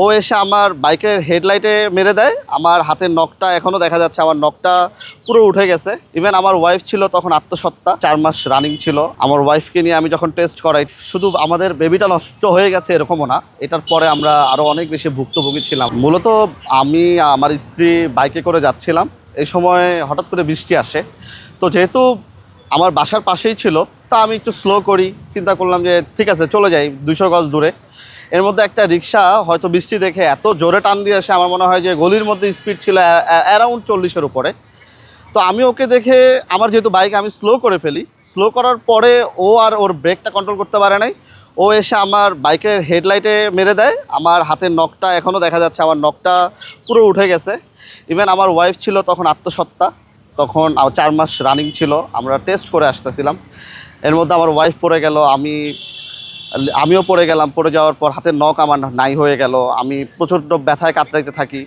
ও এসে আমার বাইকের হেডলাইটে মেরে দেয়। আমার হাতের নখটা এখনও দেখা যাচ্ছে, আমার নখটা পুরো উঠে গেছে। ইভেন আমার ওয়াইফ ছিল তখন আত্মসত্ত্বা, 4 মাস রানিং ছিল। আমার ওয়াইফকে নিয়ে আমি যখন টেস্ট করাই, শুধু আমাদের বেবিটা নষ্ট হয়ে গেছে এরকমও না, এটার পরে আমরা আরও অনেক বেশি ভুক্তভোগী ছিলাম। মূলত আমি আমার স্ত্রী বাইকে করে যাচ্ছিলাম, এই সময় হঠাৎ করে বৃষ্টি আসে। তো যেহেতু আমার বাসার পাশেই ছিল, তা আমি একটু স্লো করি, চিন্তা করলাম যে ঠিক আছে চলে যাই 200 গজ দূরে। এর মধ্যে একটা রিক্সা হয়তো বৃষ্টি দেখে এত জোরে টান দিয়ে আসে, আমার মনে হয় যে গলির মধ্যে স্পিড ছিল অ্যারাউন্ড 40-এর উপরে। তো আমি ওকে দেখে, আমার যেহেতু বাইক, আমি স্লো করে ফেলি। স্লো করার পরে ও আর ওর ব্রেকটা কন্ট্রোল করতে পারে নাই। ও এসে আমার বাইকের হেডলাইটে মেরে দেয়। আমার হাতের নখটা এখনও দেখা যাচ্ছে, আমার নখটা পুরো উঠে গেছে। ইভেন আমার ওয়াইফ ছিল তখন আত্মসত্ত্বা, তখন 4 মাস রানিং ছিল, আমরা টেস্ট করে আসতেছিলাম। এর মধ্যে আমার ওয়াইফ পড়ে গেল, আমিও পড়ে গেলাম। পড়ে যাওয়ার পর হাতের নখ আমার নাই হয়ে গেল। আমি প্রচণ্ড ব্যথায় কাতরাইতে থাকি।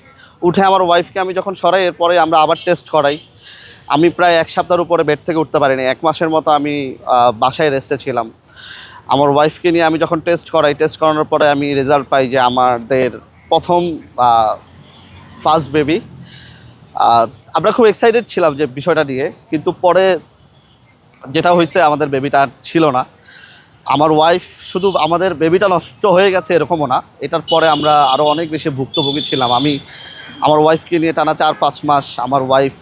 উঠে আমার ওয়াইফকে আমি যখন সরাই, এরপরে আমরা আবার টেস্ট করাই। আমি প্রায় 1 সপ্তাহের উপরে বেড থেকে উঠতে পারিনি, 1 মাসের মতো আমি বাসায় রেস্টে ছিলাম। আমার ওয়াইফকে নিয়ে আমি যখন টেস্ট করাই, টেস্ট করানোর পরে আমি রেজাল্ট পাই যে আমাদের প্রথম ফার্স্ট বেবি। আমরা খুব এক্সাইটেড ছিলাম যে বিষয়টা নিয়ে, কিন্তু পরে যেটা হয়েছে, আমাদের বেবিটা ছিল না। আমার ওয়াইফ, শুধু আমাদের বেবিটা নষ্ট হয়ে গেছে এরকমও না, এটার পরে আমরা আরও অনেক বেশি ভুক্তভোগী ছিলাম। আমি আমার ওয়াইফকে নিয়ে টানা 4-5 মাস, আমার ওয়াইফ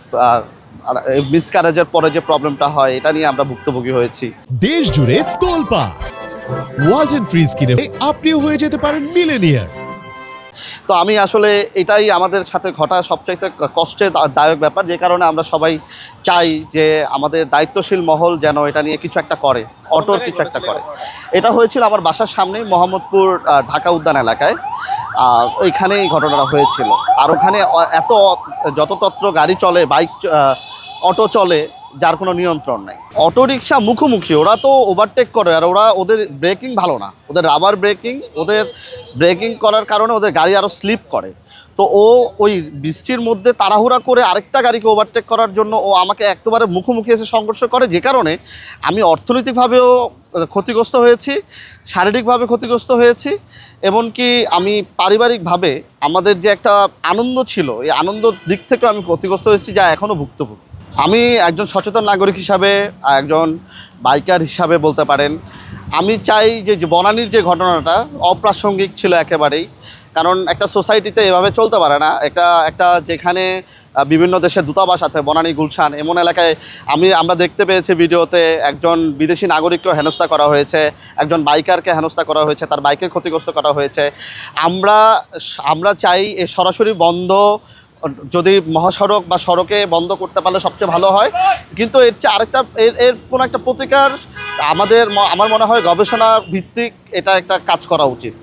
মিসক্যারেজের পরে যে প্রবলেমটা হয়, এটা নিয়ে আমরা ভুক্তভোগী হয়েছি। দেশ জুড়ে তোলপাড় ওয়ালটন ফ্রিজ কিনে আপনিও হয়ে যেতে পারেন মিলেনিয়ার। তো আমি আসলে এটাই আমাদের সাথে ঘটা সবচাইতে কষ্টদায়ক ব্যাপার, যে কারণে আমরা সবাই চাই যে আমাদের দায়িত্বশীল মহল যেন এটা নিয়ে কিছু একটা করে, অটোর কিছু একটা করে। এটা হয়েছিল আমার বাসার সামনেই, মোহাম্মদপুর ঢাকা উদ্যান এলাকায়। ওইখানেই ঘটনাটা হয়েছিল। আর ওখানে এত যততত্র গাড়ি চলে, বাইক, অটো চলে, যার কোনো নিয়ন্ত্রণ নাই। অটোরিকশা মুখোমুখি, ওরা তো ওভারটেক করে, আর ওদের ব্রেকিং ভালো না, ওদের রাবার ব্রেকিং, ওদের ব্রেকিং করার কারণে ওদের গাড়ি আরও স্লিপ করে। তো ও ওই বৃষ্টির মধ্যে তাড়াহুড়া করে আরেকটা গাড়িকে ওভারটেক করার জন্য ও আমাকে একেবারে মুখোমুখি এসে সংঘর্ষ করে, যে কারণে আমি অর্থনৈতিকভাবেও ক্ষতিগ্রস্ত হয়েছি, শারীরিকভাবে ক্ষতিগ্রস্ত হয়েছি, এমনকি আমি পারিবারিকভাবে আমাদের যে একটা আনন্দ ছিল, এই আনন্দর দিক থেকেও আমি ক্ষতিগ্রস্ত হয়েছি, যা এখনও ভুক্তভোগী। আমি একজন সচেতন নাগরিক হিসাবে, একজন বাইকার হিসাবে বলতে পারেন, আমি চাই যে বনানীর যে ঘটনাটা অপ্রাসঙ্গিক ছিল একেবারেই। কারণ একটা সোসাইটিতে এভাবে চলতে পারে না। একটা যেখানে বিভিন্ন দেশের দূতাবাস আছে, বনানী, গুলশান, এমন এলাকায় আমরা দেখতে পেয়েছি ভিডিওতে একজন বিদেশি নাগরিককেও হেনস্থা করা হয়েছে, একজন বাইকারকে হেনস্থা করা হয়েছে, তার বাইকে ক্ষতিগ্রস্ত করা হয়েছে। আমরা চাই এ সরাসরি বন্ধ, যদি মহাসড়ক বা সড়কে বন্ধ করতে পারলে সবচেয়ে ভালো হয়। কিন্তু এর চেয়ে আরেকটা, এর কোনো একটা প্রতিকার আমার মনে হয় গবেষণা ভিত্তিক এটা একটা কাজ করা উচিত।